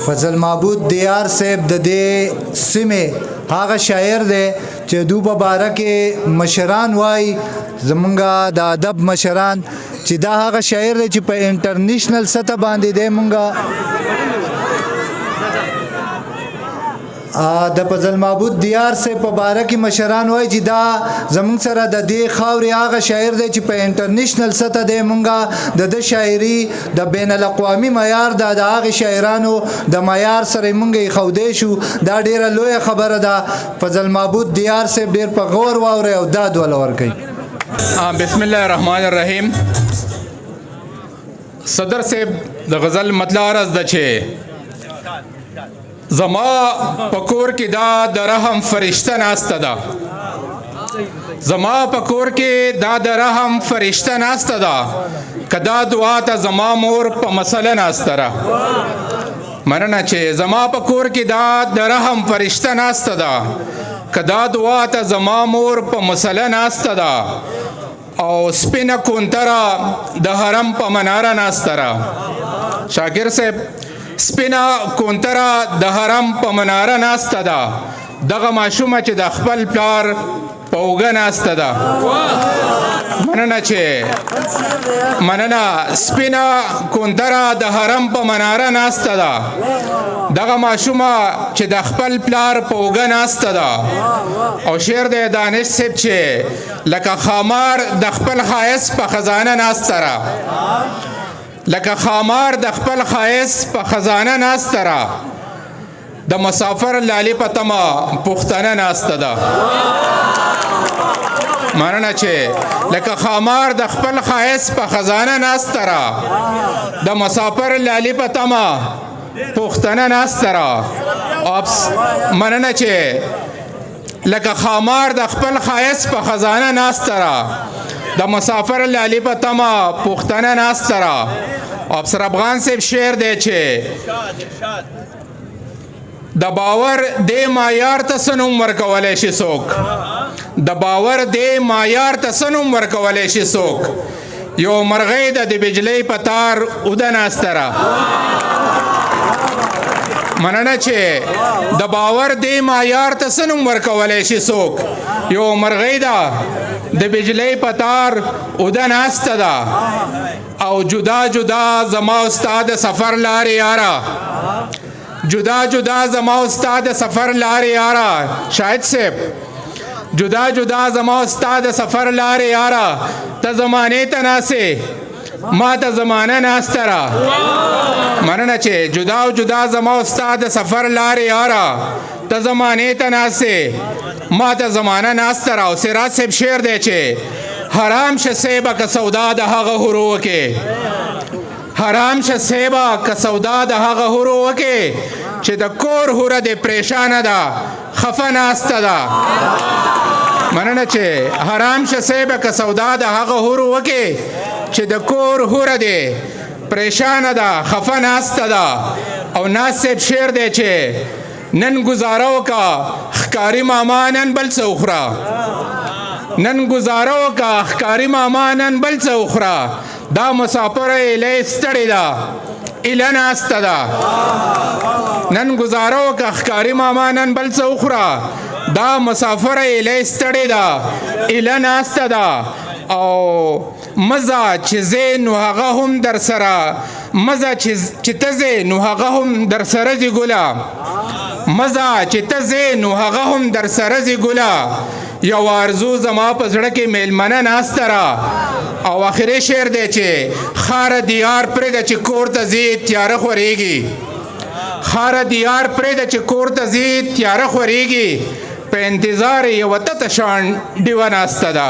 فضل معبود دیار صاحب د دې سیمې هغه شاعر دی چې دو په باره کې مشران وای زمونږه د ادب مشران چې دا هغه شاعر دی چې په انټرنیشنل سطح باندې دی مونږه د فضل معبود دیار سے په باره کې مشران وای چې دا زمونږ سره د دې خاورې هغه شاعر دی چې په انټرنیشنل سطح دی مونږه د شاعري د بین الاقوامي معیار د هغه شاعرانو د معیار سره مونږ یې خودې شو دا ډیره لویه خبره ده فضل معبود دیار سے ډیر په غور واوري او دا دول ورکي بسم الله الرحمن الرحیم صدر صاحب د غزل مطلع عرض ده چې زما پکور کې دا د رحم فرشته ناسته ده زما پکور کې دا د رحم فرشته ناسته ده کدا دعا ته زما مور په مسله ناسته ده مننه چې زما پکور کې دا د رحم فرشته ناسته ده کدا دعا ته زما مور په مسله ناسته ده او سپینه کونتره د حرم په مناره ناسته ده شاکر صاحب سپینا کونتره د حرم په مناره ناسته ده دغه ماشومه چې د خپل پلار په اوږه ناسته ده مننه سپینا کونتره د حرم په مناره ناسته ده دغه ماشومه چې د خپل پلار په اوږه ناسته ده او شعر د دانش صاحب چې لکه خامار د خپل ښایست په خزانه ناسته ده لکه خامار د خپل ښایست په خزانه ناسته ده د مسافر لالي په تمه پښتنه ناسته ده مننه چې لکه خامار د خپل ښایست په خزانه ناسته ده د مسافر لالي په تمه پښتنه ناسته ده مننه چې لکه خامار د خپل ښایست په خزانه ناسته ده د مسافر لالي په تمه پښتنه ناسته ده افسر افغان صاحب شعر دی چې د باور دې معیار ته څه نوم ورکولی شي څوک د باور دې معیار ته څه نوم ورکولی شي څوک یو مرغۍ د بجلۍ په تار اوده ناسته ده مننه چې د باور دې معیار ته څه نوم ورکولی شي څوک یو مرغۍ ده د بجلۍ په تار اوده ناسته ده او جدا جدا زما استاد سفر لارې یاره جدا جدا زما استاد سفر لارې یاره شاهد صاحب جدا جدا زما استاد سفر لارې یاره ته زمانې ته ناسې ما ته زمانه ناسته ده مننه چې جدا جدا زما استاد سفر لارې یاره ته زمانې ته ناسې ما ته زمانه ناسته ده او سراج صاحب شعر دی چې حرام شه سیبه که سودا د هغه حورو وکې حرام شه سیبه که سودا د هغه حورو وکې چې د کور حوره دې پریشانه ده خفه ناسته ده مننه چې حرام شه سیبه که سودا د هغه حورو وکې چې د کور حوره دې پریشانه ده خفه ناسته ده او ناز صاحب شعر دی چې نن گزاره وکړه ښکاري ماما نن بل څه وخوره نن گزاره وکړه ښکاري ماما نن بل څه وخوره دا مسافره ایله ستړې ده ایله ناسته ده نن گزاره وکړه ښکاري ماما نن بل څه وخوره دا مسافره ایله ستړې ده ایله ناسته ده او مزه چې زه نو هغه هم در سره مزه چې ته زه نو هغه هم در سره ځي ګله مزه چې ته زه نو هغه هم در سره ځي ګله یو ارزو زما په زړه کې میلمنه ناسته ده او آخري شعر دی چې خاره دیار پرېږده چې کور ته ځي تیاره خورېږي خاره دیار پرېږده چې کور ته ځي تیاره خورېږي په انتظار یوه تته شان ډیوه ناسته ده